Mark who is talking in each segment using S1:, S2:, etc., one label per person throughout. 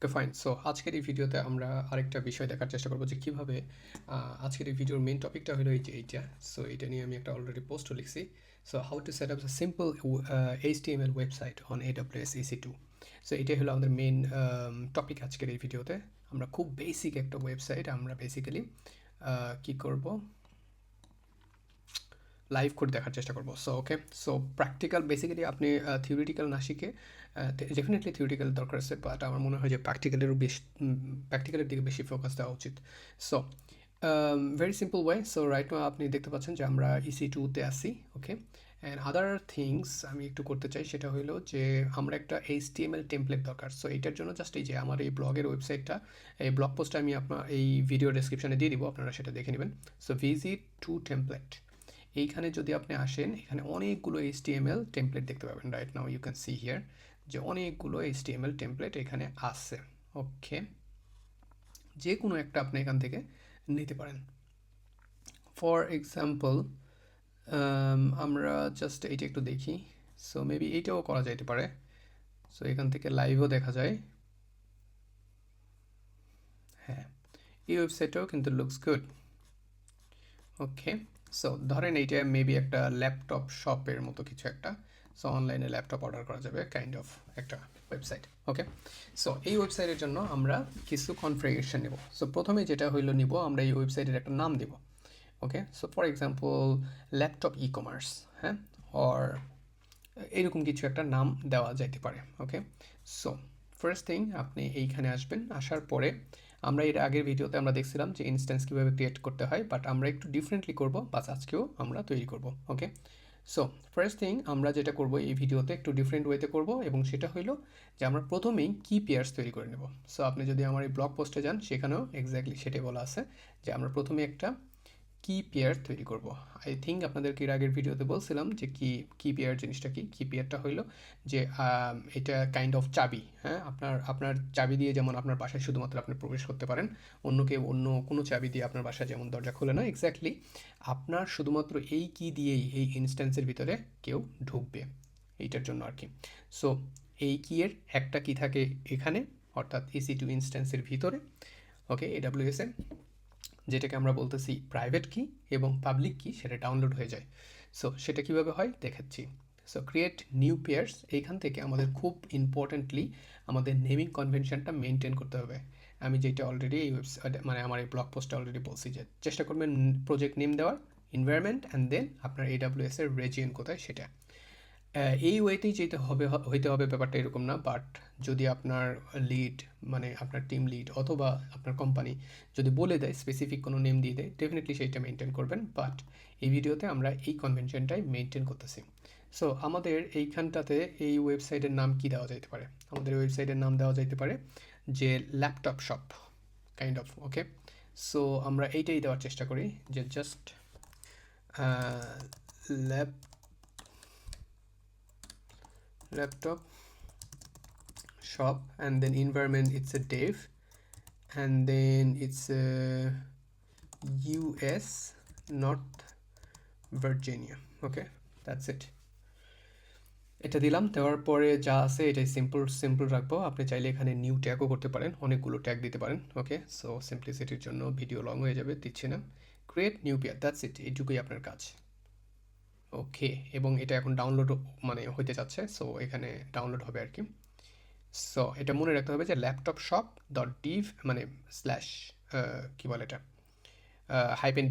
S1: Okay fine. So আজকের এই ভিডিওতে আমরা আরেকটা বিষয় দেখার চেষ্টা করবো যে কীভাবে আজকের এই ভিডিওর মেইন টপিকটা হলো এইটা। সো এটা নিয়ে আমি একটা অলরেডি পোস্টও লিখছি। So how to set up a simple HTML website on AWS EC2। So এটাই হলো আমাদের মেইন টপিক আজকের এই ভিডিওতে। আমরা খুব বেসিক একটা ওয়েবসাইট আমরা বেসিক্যালি কী করব, লাইভ করে দেখার চেষ্টা করবো। So okay, so practical basically আপনি থিওরিটিক্যাল না শিখে ডেফিনেটলি থিওরিটিক্যাল দরকার আছে, বাট আমার মনে হয় যে প্র্যাকটিক্যালেরও বেশ প্র্যাকটিক্যালের দিকে বেশি ফোকাস দেওয়া উচিত। So very simple way. So right now আপনি দেখতে পাচ্ছেন যে আমরা EC2-তে আসি। ওকে, অ্যান্ড আদার থিংস আমি একটু করতে চাই, সেটা হলো যে আমরা একটা HTML টেমপ্লেট দরকার। সো এইটার জন্য জাস্ট এই যে আমার এই ব্লগের ওয়েবসাইটটা, এই ব্লগ পোস্টটা আমি আপনার এই ভিডিও ডেসক্রিপশনে দিয়ে দিব, আপনারা সেটা দেখে নেবেন। সো ভিজিট টু টেমপ্লেট, এইখানে যদি আপনি আসেন এখানে অনেকগুলো HTML টেমপ্লেট দেখতে পাবেন। Right now you can see here যে অনেকগুলো HTML টেমপ্লেট এখানে আছে। ওকে, যে কোনো একটা আপনি এখান থেকে নিতে পারেন। ফর এক্সাম্পল আমরা জাস্ট এইটা একটু দেখি। সো মেবি এইটাও করা যাইতে পারে। সো এখান থেকে লাইভও দেখা যায়। হ্যাঁ, এই ওয়েবসাইটটাও কিন্তু লুকস গুড। ওকে, সো ধরেন এইটা মেবি একটা ল্যাপটপ শপের মতো কিছু একটা। সো অনলাইনে ল্যাপটপ অর্ডার করা যাবে কাইন্ড অফ একটা ওয়েবসাইট। ওকে, সো এই ওয়েবসাইটের জন্য আমরা কিছু কনফিগারেশন নেব। সো প্রথমে যেটা হইলো নিব, আমরা এই ওয়েবসাইটের একটা নাম দিব। Okay, so for example laptop e commerce, হ্যাঁ, অর এরকম কিছু একটা নাম দেওয়া যাইতে পারে। ওকে, সো ফার্স্ট থিং আপনি এইখানে আসবেন। আসার পরে আমরা এর আগের ভিডিওতে আমরা দেখছিলাম যে ইনস্ট্যান্স কীভাবে ক্রিয়েট করতে হয়, বাট আমরা একটু ডিফারেন্টলি করব, বাস আজকেও আমরা তৈরি করব। ওকে, সো ফার্স্ট থিং আমরা যেটা করব এই ভিডিওতে একটু ডিফারেন্ট ওয়েতে করব, এবং সেটা হলো যে আমরা প্রথমেই কি পেয়ার্স তৈরি করে নেব। সো আপনি যদি আমার এই ব্লগ পোস্টে যান সেখানেও এক্স্যাক্টলি সেটাই বলা আছে যে আমরা প্রথমে একটা কি পেয়ার তৈরি করব। আই থিঙ্ক আপনাদেরকে এর আগের ভিডিওতে বলছিলাম যে কি পেয়ার জিনিসটা কি। কি পেয়ারটা হইলো যে এটা কাইন্ড অফ চাবি। হ্যাঁ, আপনার চাবি দিয়ে যেমন আপনার বাসায় শুধুমাত্র আপনি প্রবেশ করতে পারেন, অন্য কোনো চাবি দিয়ে আপনার বাসায় যেমন দরজা খোলে না, এক্স্যাক্টলি আপনার শুধুমাত্র এই কি দিয়েই এই ইনস্ট্যান্সের ভিতরে কেউ ঢুকবে, এইটার জন্য আর কি। সো এই কি এর একটা কি থাকে এখানে, অর্থাৎ EC2 ইনস্ট্যান্সের ভিতরে। ওকে, AWS এ যেটাকে আমরা বলতেছি প্রাইভেট কি এবং পাবলিক কি, সেটা ডাউনলোড হয়ে যায়। সো সেটা কীভাবে হয় দেখাচ্ছি। সো ক্রিয়েট নিউ পেয়ার্স, এইখান থেকে আমাদের খুব ইম্পর্টেন্টলি আমাদের নেমিং কনভেনশনটা মেনটেন করতে হবে। আমি যেটা অলরেডি এই ওয়েবসাইট মানে আমার এই ব্লগ পোস্টে অলরেডি বলছি যে চেষ্টা করবেন প্রজেক্ট নেম দেওয়ার, এনভায়রনমেন্ট অ্যান্ড দেন আপনার AWS এর রিজিয়ন কোথায় সেটা। এই ওয়েতেই যেতে হবে, হইতে হবে ব্যাপারটা এরকম না, বাট যদি আপনার লিড মানে আপনার টিম লিড অথবা আপনার কোম্পানি যদি বলে দেয় স্পেসিফিক কোনো নেম দিয়ে দেয়, ডেফিনেটলি সেইটা মেনটেন করবেন। বাট এই ভিডিওতে আমরা এই কনভেনশনটাই মেনটেন করতেছি। সো আমাদের এইখানটাতে এই ওয়েবসাইটের নাম কি দেওয়া যেতে পারে, আমাদের ওয়েবসাইটের নাম দেওয়া যেতে পারে যে laptop shop kind of. Okay, so আমরা এইটাই দেওয়ার চেষ্টা করি যে just laptop shop, and then environment it's a dev, and then it's a US North Virginia. Okay, that's it. এটা দিলাম, দেওয়ার পরে যা আছে এটাই সিম্পল রাখবো। আপনি চাইলে এখানে নিউ ট্যাগও করতে পারেন, অনেকগুলো ট্যাগ দিতে পারেন। ওকে, সো সিম্পলিসিটির জন্য ভিডিও লং হয়ে যাবে, দিচ্ছি না। Create new pair, that's it, এইটুকুই আপনার কাজ। ওকে, এবং এটা এখন ডাউনলোড মানে হইতে যাচ্ছে, সো এখানে ডাউনলোড হবে আর কি। সো এটা মনে রাখতে হবে যে ল্যাপটপ শপ ডট ডিভ মানে স্ল্যাশ কী বলে এটা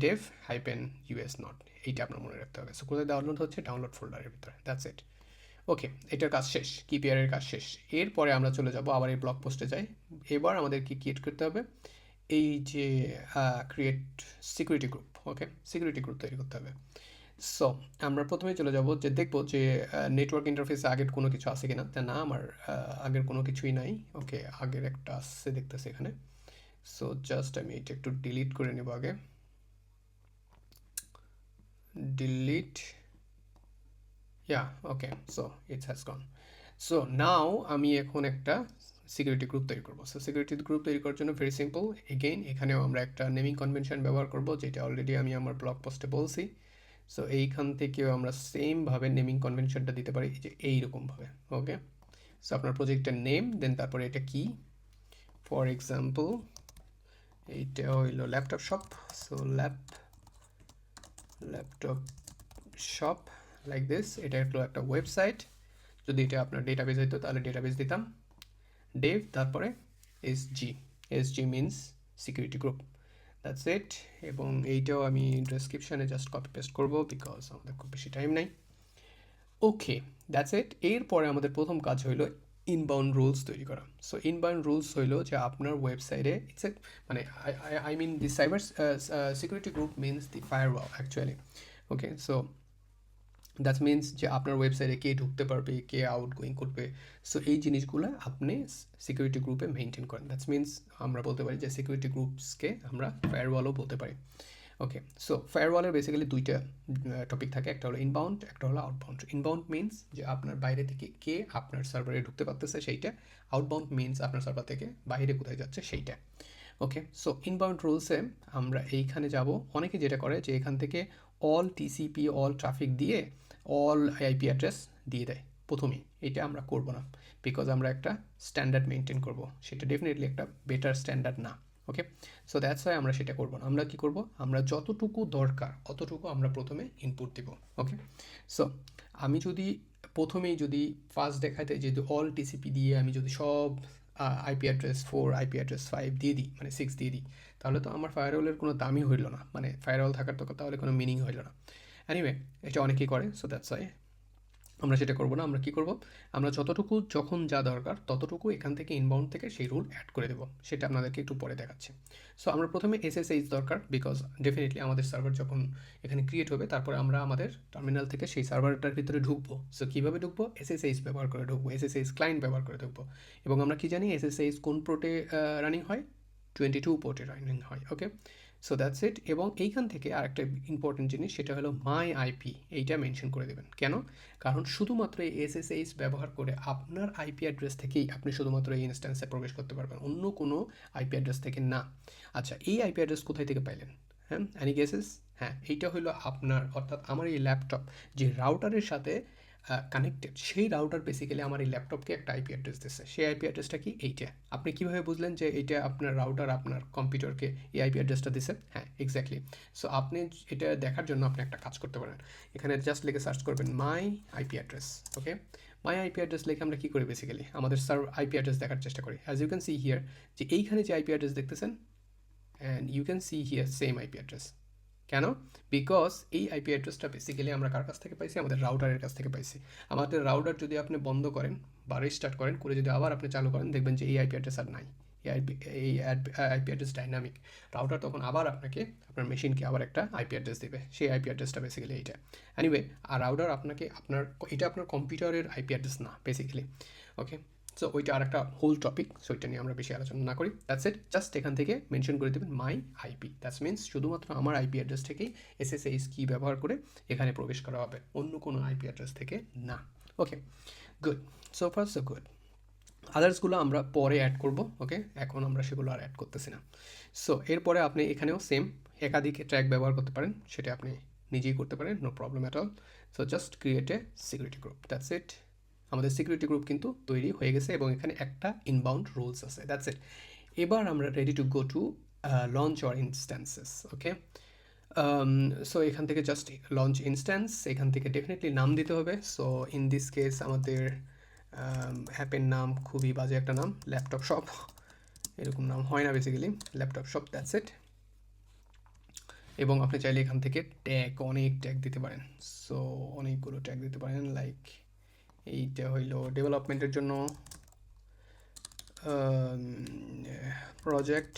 S1: -dev -US নট, এইটা আপনার মনে রাখতে হবে। সো কোথায় ডাউনলোড হচ্ছে, ডাউনলোড ফোল্ডারের ভিতরে, দ্যাটস ইট। ওকে, এটার কাজ শেষ, কি পেয়ারের কাজ শেষ। এরপরে আমরা চলে যাব আবার এই ব্লগ পোস্টে যাই। এবার আমাদের কি ক্রিয়েট করতে হবে, এই যে ক্রিয়েট সিকিউরিটি গ্রুপ। ওকে, সিকিউরিটি গ্রুপ তৈরি করতে হবে। সো আমরা প্রথমেই চলে যাব যে দেখব যে নেটওয়ার্ক ইন্টারফেসে আগের কোনো কিছু আছে কিনা। তা না, আমার আগের কোনো কিছুই নাই। ওকে, আগের একটা আসছে দেখতেছি এখানে। সো জাস্ট আমি এটা একটু ডিলিট করে নেব আগে, delete, yeah. Okay, so it's has gone. So now আমি এখন একটা সিকিউরিটি গ্রুপ তৈরি করবো। সো সিকিউরিটি গ্রুপ তৈরি করার জন্য ভেরি সিম্পল, এগেইন এখানেও আমরা একটা নেমিং কনভেনশন ব্যবহার করব, যেটা অলরেডি আমি আমার ব্লগ পোস্টে বলছি। সো এইখান থেকেও আমরা সেমভাবে নেমিং কনভেনশনটা দিতে পারি যে এইরকমভাবে। ওকে, সো আপনার প্রজেক্টের নেম, দেন তারপরে এটা কি, ফর এক্সাম্পল এইটা হইলো laptop shop, so laptop shop like this. এটা হলো একটা ওয়েবসাইট, যদি এটা আপনার ডেটাবেস হইতো তাহলে ডেটাবেস দিতাম ডেভ, তারপরে SG means security group, that's ইট। এবং এইটাও আমি ডেসক্রিপশানে জাস্ট কপি পেস্ট করবো বিকজ আমাদের খুব বেশি টাইম নাই। ওকে, দ্যাটস ইট। এরপরে আমাদের প্রথম কাজ হইলো ইনবাউন্ড রুলস তৈরি করা। সো ইনবাউন্ড রুলস হইলো যে আপনার ওয়েবসাইটে ইটস এ মানে I mean the cyber security group means the firewall actually. Okay, so that means যে আপনার ওয়েবসাইটে কে ঢুকতে পারবে, কে আউট গোয়িং করবে, সো এই জিনিসগুলো আপনি সিকিউরিটি গ্রুপে মেনটেন করেন। দ্যাটস মিনস আমরা বলতে পারি যে সিকিউরিটি গ্রুপসকে আমরা ফায়ারওয়ালও বলতে পারি। ওকে, সো ফায়ারওয়ালের বেসিক্যালি দুইটা টপিক থাকে, একটা হলো ইনবাউন্ড, একটা হলো আউটবাউন্ড। ইনবাউন্ড মিনস যে আপনার বাইরে থেকে কে আপনার সার্ভারে ঢুকতে পারতেছে সেইটা, আউটবাউন্ড মিনস আপনার সার্ভার থেকে বাইরে কোথায় যাচ্ছে সেইটা। ওকে, সো ইনবাউন্ড রুলসে আমরা এইখানে যাব, অনেকে যেটা করে যে এখান থেকে অল টিসিপি অল ট্রাফিক দিয়ে অল আইপি অ্যাড্রেস দিয়ে দেয় প্রথমেই। এটা আমরা করব না, বিকজ আমরা একটা স্ট্যান্ডার্ড মেনটেন করব, সেটা ডেফিনেটলি একটা বেটার স্ট্যান্ডার্ড না। ওকে, সো দ্যাটস ওয়াই আমরা সেটা করব না। আমরা কি করব, আমরা যতটুকু দরকার অতটুকু আমরা প্রথমে ইনপুট দিব। ওকে, সো আমি যদি প্রথমেই যদি ফার্স্ট দেখাতে যে অল টিসিপি দিয়ে আমি যদি সব আইপি অ্যাড্রেস 4 আইপি অ্যাড্রেস 5 দিয়ে দিই, মানে 6 দিয়ে দিই, তাহলে তো আমার ফায়ারওয়ালের কোনো দামই হইল না, মানে ফায়ারওয়াল থাকার তো তাহলে কোনো মিনিং হইল না। এনিওয়ে, এটা অনেকেই করে, সো দ্যাটস ওয়াই আমরা সেটা করবো না। আমরা কি করব, আমরা যতটুকু যখন যা দরকার ততটুকু এখান থেকে ইনবাউন্ড থেকে সেই রুল অ্যাড করে দেবো, সেটা আপনাদেরকে একটু পরে দেখাচ্ছি। সো আমরা প্রথমে এসএসএইচ দরকার, বিকজ ডেফিনেটলি আমাদের সার্ভার যখন এখানে ক্রিয়েট হবে তারপরে আমরা আমাদের টার্মিনাল থেকে সেই সার্ভারটার ভিতরে ঢুকবো। সো কীভাবে ঢুকবো, এসএসএইচ ব্যবহার করে ঢুকবো, এসএসএইচ ক্লায়েন্ট ব্যবহার করে ঢুকবো। এবং আমরা কি জানি এসএসএইচ কোন পোর্টে রানিং হয়, 22 পোর্টে রানিং হয়। ওকে, সো দ্যাটস ইট। এবং এইখান থেকে আরেকটা ইম্পর্টেন্ট জিনিস, সেটা হলো মাই আইপি, এইটা মেনশন করে দেবেন। কেন, কারণ শুধুমাত্র এই এসএসএইচ ব্যবহার করে আপনার আইপি অ্যাড্রেস থেকেই আপনি শুধুমাত্র এই ইনস্ট্যান্সে প্রবেশ করতে পারবেন, অন্য কোনো আইপি অ্যাড্রেস থেকে না। আচ্ছা, এই আইপি অ্যাড্রেস কোথায় থেকে পাইলেন? হ্যাঁ, অ্যানি গেসেস? হ্যাঁ, এইটা হলো আপনার, অর্থাৎ আমার এই ল্যাপটপ যে রাউটারের সাথে কানেক্টেড, সেই রাউটার বেসিক্যালি আমার এই ল্যাপটপকে একটা আইপি অ্যাড্রেস দিচ্ছে। সেই আইপি অ্যাড্রেসটা কি, এইটা। আপনি কীভাবে বুঝলেন যে এইটা আপনার রাউটার আপনার কম্পিউটারকে এই আইপি অ্যাড্রেসটা দিচ্ছে? হ্যাঁ, এক্স্যাক্টলি। সো আপনি এটা দেখার জন্য আপনি একটা কাজ করতে পারেন, এখানে জাস্ট লিখে সার্চ করবেন মাই আইপি অ্যাড্রেস। ওকে, মাই আইপি অ্যাড্রেস লিখে আমরা কী করি, বেসিক্যালি আমাদের আইপি অ্যাড্রেস দেখার চেষ্টা করি। As you can see here, যে এইখানে যে আইপি অ্যাড্রেস দেখতেছেন, and you can see here same IP address. কেন, বিকজ এই আইপি অ্যাড্রেসটা বেসিক্যালি আমরা কার কাছ থেকে পাইছি, আমাদের রাউটারের কাছ থেকে পাইছি। আমাদের রাউটার যদি আপনি বন্ধ করেন বা রিস্টার্ট করেন করে যদি আবার আপনি চালু করেন, দেখবেন যে এই আইপি অ্যাড্রেস আর নাই। এই আইপি অ্যাড্রেস ডাইনামিক, রাউটার তখন আবার আপনাকে আপনার মেশিনকে আবার একটা আইপি অ্যাড্রেস দেবে, সেই আইপি অ্যাড্রেসটা বেসিক্যালি এইটা। এনিওয়ে, আর রাউটার আপনাকে এটা আপনার কম্পিউটারের আইপি অ্যাড্রেস না বেসিক্যালি। ওকে, সো ওইটা আর একটা হোল টপিক, সো ওইটা নিয়ে আমরা বেশি আলোচনা না করি। দ্যাটস ইট, জাস্ট এখান থেকে মেনশন করে দেবেন মাই আইপি, দ্যাটস মিনস শুধুমাত্র আমার আইপি অ্যাড্রেস থেকেই এসএসএইচ কি ব্যবহার করে এখানে প্রবেশ করা হবে, অন্য কোনো আইপি অ্যাড্রেস থেকে না। Okay, good, so far so good. আদার্সগুলো আমরা পরে অ্যাড করব। ওকে, এখন আমরা সেগুলো আর অ্যাড করতেছি না। সো এরপরে আপনি এখানেও সেম একাধিক ট্র্যাক ব্যবহার করতে পারেন, সেটা আপনি নিজেই করতে পারেন, no problem at all. So just create a security group, that's it. আমাদের সিকিউরিটি গ্রুপ কিন্তু তৈরি হয়ে গেছে এবং এখানে একটা ইনবাউন্ড রুলস আছে, দ্যাটস ইট। এবার আমরা ready to go to launch or instances. Okay, so এখান থেকে জাস্ট লঞ্চ ইনস্ট্যান্স, এখান থেকে ডেফিনেটলি নাম দিতে হবে। সো ইন দিস কেস আমাদের অ্যাপের নাম খুবই বাজে একটা নাম, ল্যাপটপ শপ, এরকম নাম হয় না basically, laptop shop, that's it. এবং আপনি চাইলে এখান থেকে ট্যাগ, অনেক ট্যাগ দিতে পারেন। সো অনেকগুলো ট্যাগ দিতে পারেন, লাইক এইটা হইল ডেভেলপমেন্টের জন্য প্রজেক্ট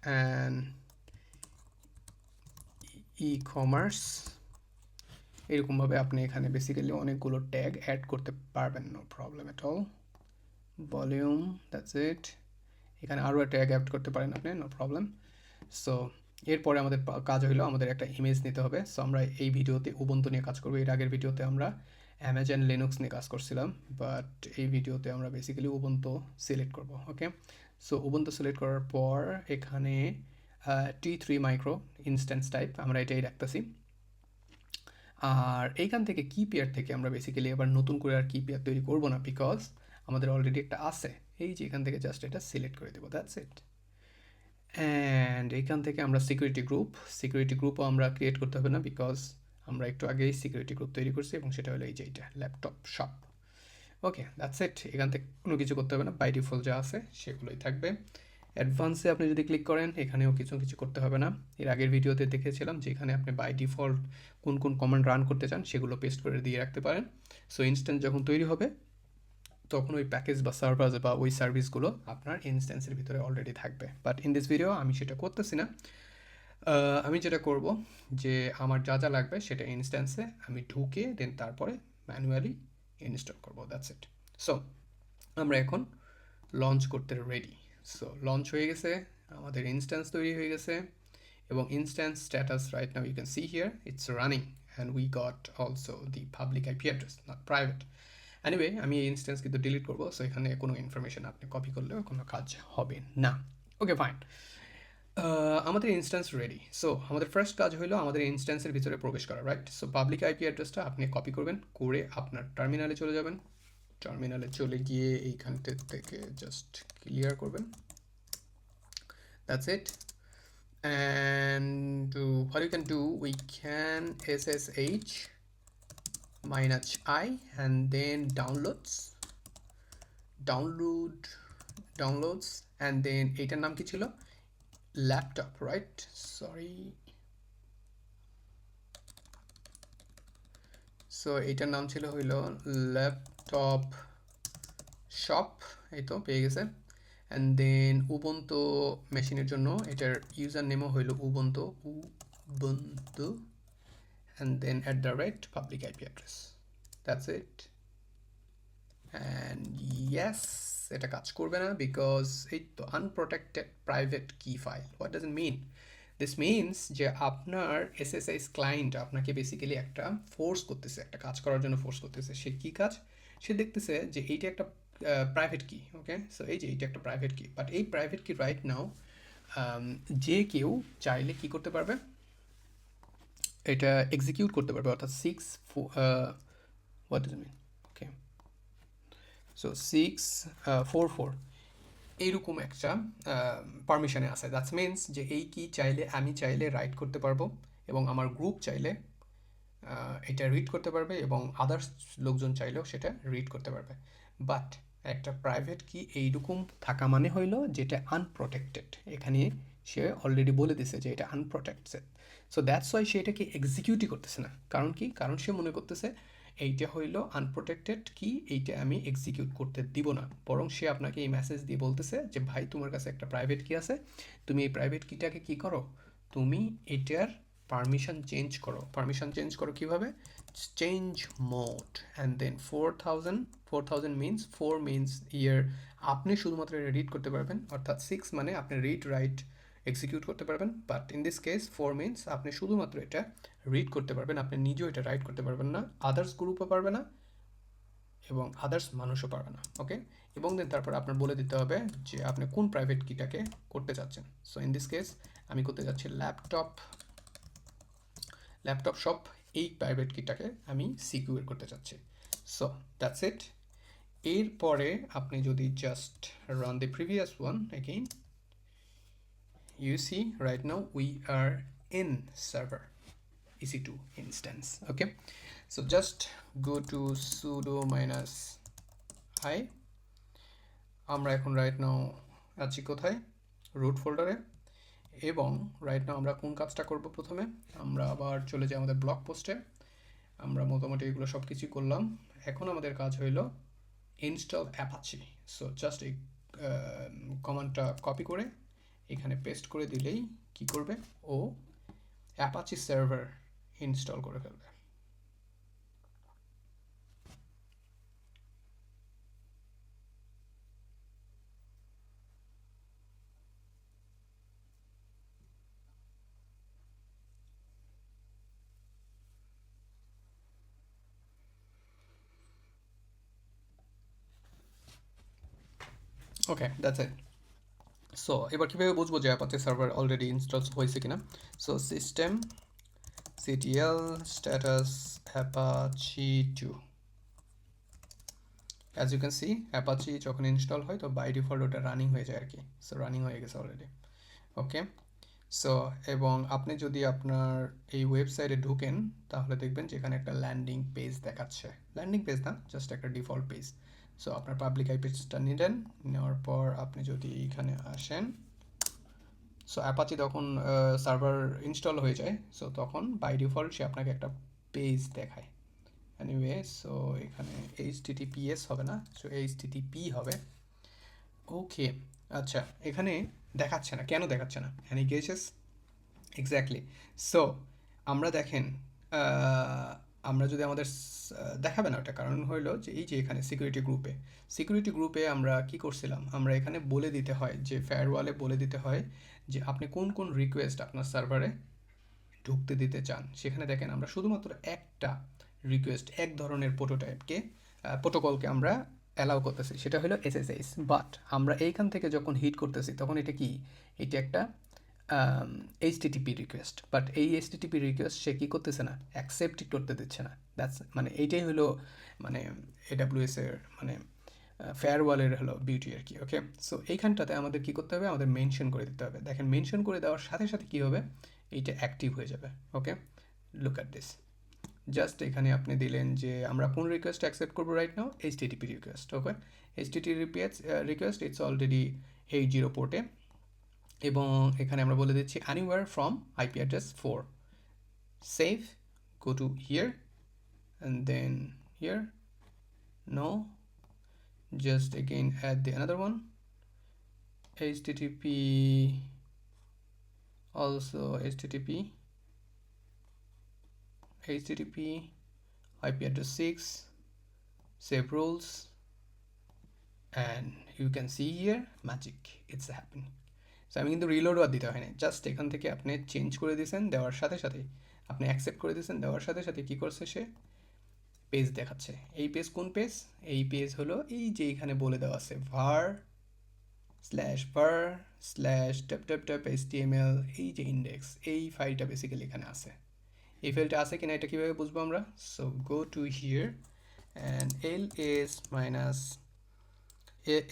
S1: অ্যান্ড ই কমার্স, এরকমভাবে আপনি এখানে বেসিক্যালি অনেকগুলো ট্যাগ অ্যাড করতে পারবেন, no problem at all. Volume, that's it. এখানে আরও একটা ট্যাগ অ্যাড করতে পারেন আপনি, নো প্রবলেম। সো এরপরে আমাদের কাজ হলো আমাদের একটা ইমেজ নিতে হবে। সো আমরা এই ভিডিওতে উবুন্টু নিয়ে কাজ করবো, এর আগের ভিডিওতে আমরা অ্যামাজন লিনাক্স নিয়ে কাজ করছিলাম, বাট এই ভিডিওতে আমরা বেসিক্যালি উবুন্টু সিলেক্ট করব। ওকে, সো উবুন্টু সিলেক্ট করার পর এখানে T3 মাইক্রো ইনস্ট্যান্স টাইপ আমরা এটাই রাখতেছি। আর এইখান থেকে কি পেয়ার থেকে আমরা বেসিক্যালি এবার নতুন করে আর কি পেয়ার তৈরি করবো না, বিকজ আমাদের অলরেডি একটা আছে, এই যে এখান থেকে জাস্ট এটা সিলেক্ট করে দেবো, দ্যাটস ইট। অ্যান্ড এখান থেকে আমরা সিকিউরিটি গ্রুপও আমরা ক্রিয়েট করতে হবে না, বিকজ আমরা একটু আগেই সিকিউরিটি গ্রুপ তৈরি করছি, এবং সেটা হলো এই যে এইটা laptop shop. Okay, that's it. এখান থেকে কোনো কিছু করতে হবে না, বাই ডিফল্ট যা আছে সেগুলোই থাকবে। অ্যাডভান্সে আপনি যদি ক্লিক করেন, এখানেও কিছু করতে হবে না। এর আগের ভিডিওতে দেখেছিলাম যে এখানে আপনি বাই ডিফল্ট কোন কমান্ড রান করতে চান সেগুলো পেস্ট করে দিয়ে রাখতে পারেন। সো ইনস্ট্যান্স যখন তৈরি হবে তখন ওই প্যাকেজ বা সার্ভার বা ওই সার্ভিসগুলো আপনার ইনস্ট্যান্সের ভিতরে অলরেডি থাকবে। বাট ইন দিস ভিডিও আমি সেটা করতেছি না। আমি যেটা করব যে আমার যা যা লাগবে সেটা ইনস্ট্যান্সে আমি ঢুকে দেন তারপরে ম্যানুয়ালি ইনস্টল করব, দ্যাটস ইট। সো আমরা এখন লঞ্চ করতে রেডি। সো লঞ্চ হয়ে গেছে, আমাদের ইনস্ট্যান্স তৈরি হয়ে গেছে, এবং instance status right now you can see here it's running, and we got also the public IP address, not private. Anyway, আমি এই ইনস্ট্যান্স কিন্তু ডিলিট করবো, সো এখানে কোনো ইনফরমেশন আপনি কপি করলেও কোনো কাজ হবে না। ওকে, ফাইন। আমাদের ইনস্ট্যান্স রেডি। সো আমাদের ফার্স্ট কাজ হলো আমাদের ইনস্ট্যান্সের ভিতরে প্রবেশ করা, রাইট? সো পাবলিক আইপি অ্যাড্রেসটা আপনি কপি করবেন, করে আপনার টার্মিনালে চলে যাবেন। টার্মিনালে চলে গিয়ে এইখানতে থেকে জাস্ট ক্লিয়ার করবেন, that's it. And what you can do, we can SSH -i and then downloads and then এটার নাম কি ছিল? Laptop, right? সরি, সো এটার নাম ছিল হইলো ল্যাপটপ শপ, এই তো পেয়ে গেছে। অ্যান্ড দেন উবুন্টু মেশিনের জন্য এটার ইউজার নেমও হইলো Ubuntu, and then @public IP address, that's it. And yes, এটা কাজ করবে না বিকজ এই তো unprotected private key file. What does it mean? This means যে আপনার এসএসএস ক্লায়েন্ট আপনাকে বেসিক্যালি একটা ফোর্স করতেছে, একটা কাজ করার জন্য ফোর্স করতেছে। সে কী কাজ? সে দেখতেছে যে এইটা একটা প্রাইভেট কি, ওকে? সো এই যে এইটা একটা প্রাইভেট কি, বাট এই প্রাইভেট কি রাইট নাও যে কেউ চাইলে কি করতে পারবে, এটা এক্সিকিউট করতে পারবে, অর্থাৎ what does it mean, okay, so 644 এইরকম একটা পারমিশনে আছে। দ্যাটস মিনস যে এই কি চাইলে আমি চাইলে রাইট করতে পারবো, এবং আমার গ্রুপ চাইলে এটা রিড করতে পারবে, এবং আদার্স লোকজন চাইলেও সেটা রিড করতে পারবে। বাট একটা প্রাইভেট কি এইরকম থাকা মানে হইলো যেটা আনপ্রোটেক্টেড। এখানে সে অলরেডি বলে দিছে যে এটা আনপ্রোটেক্টেড। সো দ্যাটস ওয়াই সে এটাকে এক্সিকিউটই করতেছে না। কারণ কি? কারণ সে মনে করতেছে এইটা হইলো আনপ্রোটেক্টেড কি, এইটা আমি এক্সিকিউট করতে দিব না। বরং সে আপনাকে এই মেসেজ দিয়ে বলতেছে যে ভাই, তোমার কাছে একটা প্রাইভেট কি আছে, তুমি এই প্রাইভেট কিটাকে কি করো, তুমি এটার পারমিশন চেঞ্জ করো। পারমিশন চেঞ্জ করো কীভাবে? Change mode and then 4000 means 4 means year আপনি শুধুমাত্র এটা রিড করতে পারবেন, অর্থাৎ 6 মানে আপনি রিড রাইট এক্সিকিউট করতে পারবেন। But in this case 4 means আপনি শুধুমাত্র এটা রিড করতে পারবেন, আপনি নিজেও এটা রাইট করতে পারবেন না, আদার্স গ্রুপও পারবে না, এবং আদার্স মানুষও পারবে না, ওকে? এবং দেন তারপর আপনার বলে দিতে হবে যে আপনি কোন প্রাইভেট কিটাকে করতে চাচ্ছেন। সো ইন দিস কেস আমি করতে যাচ্ছি ল্যাপটপ শপ, এই প্রাইভেট কিটাকে আমি সিকিউর করতে চাচ্ছি। So that's it. এরপরে আপনি যদি just run the previous one again, you see right now we are in server EC2 instance, okay? So just go to sudo -i, আমরা এখন রাইট নাও আছি কোথায়? রুট ফোল্ডারে। এবং রাইট নাও আমরা কোন কাজটা করব? প্রথমে আমরা আবার চলে যাই আমাদের ব্লগ পোস্টে। আমরা মোটামুটি এগুলো সব কিছুই করলাম। এখন আমাদের কাজ হইল ইনস্টল অ্যাপাচি। সো জাস্ট এই কমান্ডটা কপি করে এখানে পেস্ট করে দিলেই কি করবে, ও অ্যাপাচি সার্ভার ইনস্টল করে ফেলবে। ওকে, দ্যাটস ইট। সো এবার কীভাবে বুঝবো যে অ্যাপাচি সার্ভার অলরেডি ইনস্টল হয়েছে কিনা? So system ctl status apache 2, as you can see apache যখন ইনস্টল হয় তো বাই ডিফল্ট ওটা রানিং হয়ে যায় আর কি। সো রানিং হয়ে গেছে অলরেডি। ওকে, সো এবং আপনি যদি আপনার এই ওয়েবসাইটে ঢুকেন তাহলে দেখবেন যে এখানে একটা ল্যান্ডিং পেজ দেখাচ্ছে। ল্যান্ডিং পেজ না, জাস্ট একটা ডিফল্ট পেজ। সো আপনার পাবলিক আই পেজটা নিলেন, নেওয়ার পর আপনি যদি এখানে আসেন, সো অ্যাপাচি তখন সার্ভার ইনস্টল হয়ে যায়, সো তখন বাই ডিফল্ট সে আপনাকে একটা পেজ দেখায়। এনিওয়ে, সো এখানে HTTPS হবে না, সো HTTP হবে। ওকে, আচ্ছা, এখানে দেখাচ্ছে না, কেন দেখাচ্ছে না? Any guesses? এক্স্যাক্টলি। সো আমরা দেখেন, আহ, আমরা যদি আমাদের দেখাবে না ওটা, কারণ হইলো যে এই যে এখানে সিকিউরিটি গ্রুপে আমরা কি করছিলাম, আমরা এখানে বলে দিতে হয় যে ফায়ারওয়ালে বলে দিতে হয় যে আপনি কোন কোন রিকোয়েস্ট আপনার সার্ভারে ঢুকতে দিতে চান। সেখানে দেখেন আমরা শুধুমাত্র একটা রিকোয়েস্ট, এক ধরনের প্রোটোকলকে আমরা অ্যালাউ করতেছি, সেটা হলো SSH। বাট আমরা এইখান থেকে যখন হিট করতেছি তখন এটা কি, এটা একটা HTTP রিকোয়েস্ট। বাট এই HTTP রিকোয়েস্ট সে কী করতেছে না, অ্যাকসেপ্ট করতে দিচ্ছে না। দ্যাটস মানে এইটাই হলো মানে AWS এর মানে ফেয়ারওয়ালের হলো বিউটি আর কি। ওকে, সো এইখানটাতে আমাদের কী করতে হবে, আমাদের মেনশন করে দিতে হবে। দেখেন মেনশন করে দেওয়ার সাথে সাথে কী হবে, এইটা অ্যাক্টিভ হয়ে যাবে। ওকে, লুক অ্যাট দিস। জাস্ট এখানে আপনি দিলেন যে আমরা কোন রিকোয়েস্ট অ্যাকসেপ্ট করবো right now, HTTP request. Okay, HTTP request it's already 80 পোর্টে, এবং এখানে আমরা বলে দিচ্ছি anywhere from IP address 4 save, go to here and then here, no, just again add the another one, HTTP, also HTTP IP address 6, save rules, and you can see here magic, it's happening. So আমি কিন্তু রিলোডও আর দিতে হয় না, just এখান থেকে আপনি change করে দিয়েছেন, দেওয়ার সাথে সাথে আপনি অ্যাকসেপ্ট করে দিয়েছেন, দেওয়ার সাথে সাথে কী করছে সে, পেজ দেখাচ্ছে। এই পেজ কোন পেজ? এই পেজ হলো এই যে এখানে বলে দেওয়া আছে var/var/www.html, এই যে ইন্ডেক্স, এই ফাইলটা বেসিক্যালি এখানে আছে। এই ফাইলটা আছে কিনা এটা কীভাবে বুঝবো আমরা? So go to here and ls minus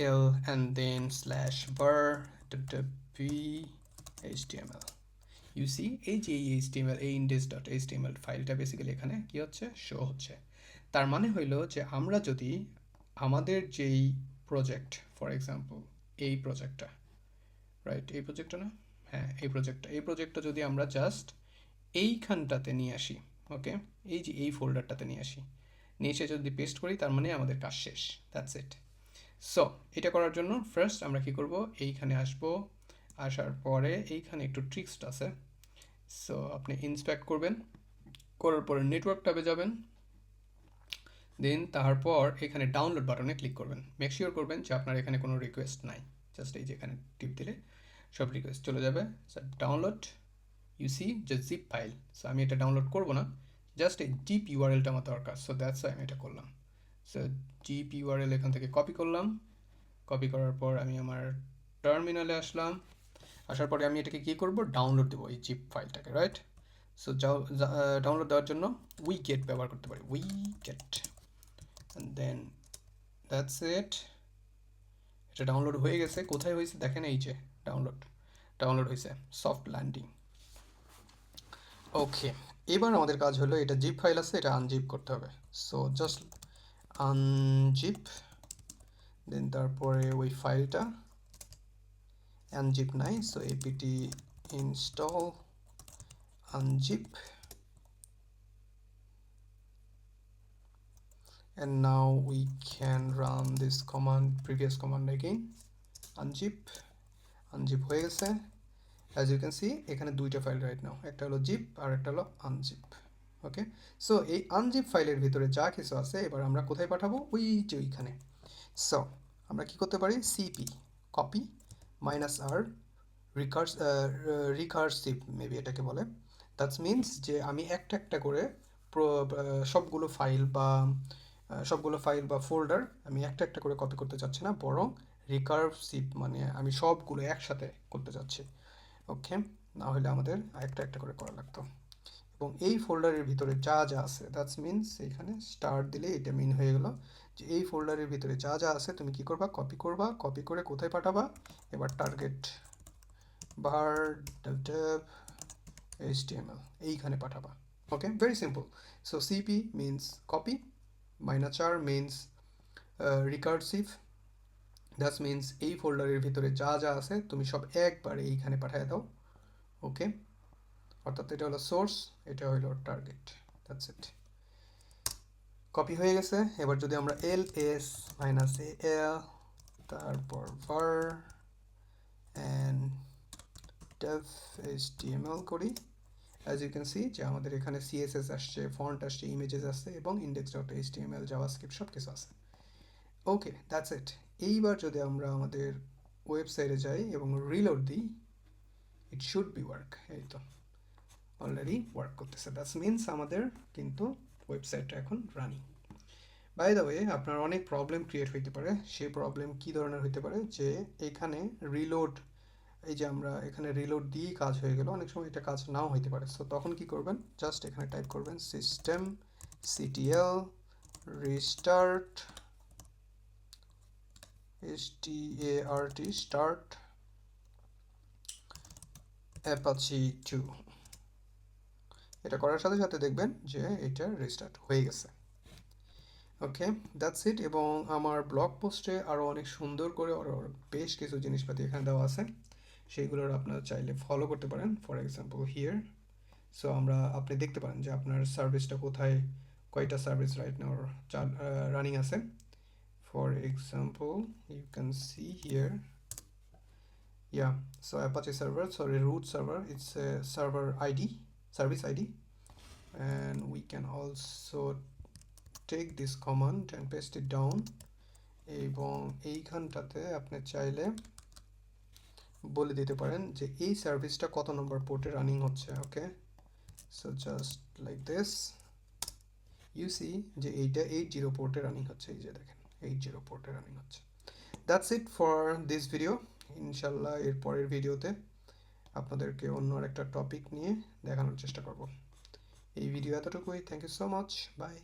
S1: al and then /var/www.html, you see এই যে এই HTML, এই index.html ফাইলটা বেসিক্যালি এখানে কি হচ্ছে, শো হচ্ছে। তার মানে হইলো যে আমরা যদি আমাদের যেই প্রজেক্ট, ফর এক্সাম্পল এই প্রজেক্টটা, রাইট, এই প্রজেক্টটা না, হ্যাঁ এই প্রজেক্টটা যদি আমরা জাস্ট এইখানটাতে নিয়ে আসি, ওকে, এই যে এই ফোল্ডারটাতে নিয়ে আসি, নিয়ে এসে যদি পেস্ট করি, তার মানে আমাদের কাজ শেষ। That's it. সো এটা করার জন্য ফার্স্ট আমরা কি করব, এইখানে আসবো, আসার পরে এইখানে একটু ট্রিক্স আছে। সো আপনি ইন্সপেক্ট করবেন, করার পরে নেটওয়ার্ক ট্যাবে যাবেন, দেন তারপর এখানে ডাউনলোড বাটনে ক্লিক করবেন। মেক শিওর করবেন যে আপনার এখানে কোনো রিকোয়েস্ট নাই, জাস্ট এই যে এখানে টিপ দিলে সব রিকোয়েস্ট চলে যাবে। ডাউনলোড, ইউ সি যে জিপ ফাইল। সো আমি এটা ডাউনলোড করবো না, জাস্ট এই জিপ ইউআরএলটা আমার দরকার, সো দ্যাটস আমি এটা করলাম। সো জিপ ইউআরএল এখান থেকে কপি করলাম, কপি করার পর আমি আমার টার্মিনালে আসলাম, আসার পরে আমি এটাকে কী করবো, ডাউনলোড দেবো এই জিপ ফাইলটাকে, রাইট। সো ডাউনলোড দেওয়ার জন্য উইগেট ব্যবহার করতে পারি, widget, and then that's it. এটা ডাউনলোড হয়ে গেছে, কোথায় হয়েছে দেখেন, এই যে ডাউনলোড হয়েছে, সফট ল্যান্ডিং। ওকে, এবার আমাদের কাজ হলো এটা জিপ ফাইল আছে, এটা আনজিপ করতে হবে। সো জাস্ট আনজিপ, দেন তারপরে ওই ফাইলটা আনজিপ নাই, so apt install unzip, and now we can run this command, previous command again, unzip হয়ে গেছে। as you can see এখানে দুইটা ফাইল রাইট নাও, একটা হলো জিপ আর একটা হলো আনজিপ। ওকে, সো এই আনজিপ ফাইলের ভিতরে যা কিছু আছে এবার আমরা কোথায় পাঠাবো, ওই যে ওইখানে। সো আমরা কি করতে পারি, CP copy -r recursive maybe এটাকে বলে। দ্যাটস মিনস যে আমি একটা একটা করে সবগুলো ফাইল বা ফোল্ডার আমি একটা একটা করে কপি করতে চাচ্ছি না, বরং রিকার্সিভ মানে আমি সবগুলো একসাথে করতে চাচ্ছি। ওকে, না হলে আমাদের একটা একটা করে করা লাগতো। এবং এই ফোল্ডারের ভিতরে যা যা আছে, দ্যাটস মিনস এখানে স্টার্ট দিলে এটা মিন হয়ে গেল যে এই ফোল্ডারের ভিতরে যা যা আছে তুমি কি করবা, কপি করবা, কপি করে কোথায় পাঠাবা, এবার টার্গেট বার dev html এইখানে পাঠাবা। Okay, very simple. So CP means copy, minus R means recursive, that means এই ফোল্ডারের ভিতরে যা যা আছে তুমি সব একবারে এইখানে পাঠিয়ে দাও। ওকে, অর্থাৎ এটা হলো সোর্স, এটা হলো টার্গেট, দ্যাটস ইট। কপি হয়ে গেছে। এবার যদি আমরা ls -al তারপর var and dev html করি, অ্যাজ ইউ ক্যান সি যে আমাদের এখানে css আসছে, ফন্ট আসছে, ইমেজেস আসছে এবং index.html জাভাস্ক্রিপ্ট সব কিছু আছে। ওকে, দ্যাটস ইট। এইবার যদি আমরা আমাদের ওয়েবসাইটে যাই এবং রিলোড দিই, ইট শুড বি ওয়ার্ক। এই তো অলরেডি ওয়ার্ক করতেছে, দ্যাটস মিনস আমাদের কিন্তু ওয়েবসাইটটা এখন রানিং। বাই দ্য ওয়ে, আপনার অনেক প্রবলেম ক্রিয়েট হইতে পারে। সেই প্রবলেম কী ধরনের হইতে পারে, যে এখানে রিলোড, এই যে আমরা এখানে রিলোড দিয়েই কাজ হয়ে গেল, অনেক সময় এটা কাজ নাও হইতে পারে। সো তখন কি করবেন, জাস্ট এখানে টাইপ করবেন system ctl restart start apache 2। এটা করার সাথে সাথে দেখবেন যে এটা রিস্টার্ট হয়ে গেছে। ওকে, দ্যাটস ইট। এবং আমার ব্লগ পোস্টে আরও অনেক সুন্দর করে আরও বেশ কিছু জিনিসপাতি এখানে দেওয়া আছে, সেইগুলোর আপনারা চাইলে ফলো করতে পারেন। ফর এক্সাম্পল হিয়ার, সো আপনি দেখতে পারেন যে আপনার সার্ভিসটা কোথায়, কয়টা সার্ভিস রাইট নাও রানিং আছে। For example you can see here, yeah, so Apache server, sorry, root server, it's a server id, service id, and we can also take this command and paste it down, এবং এইখানটাতে আপনি চাইলে বলে দিতে পারেন যে এই সার্ভিসটা কত নম্বর পোর্টে রানিং হচ্ছে। Okay, so just like this you see যে এইটা 80 পোর্টে রানিং হচ্ছে, এই যে দেখেন 80 পোর্টে রানিং হচ্ছে। That's it for this video. ইনশাল্লাহ এর পরের ভিডিওতে আপনাদেরকে অন্য একটা টপিক নিয়ে দেখানোর চেষ্টা করব। এই ভিডিও এতটুকুই। Thank you so much, by.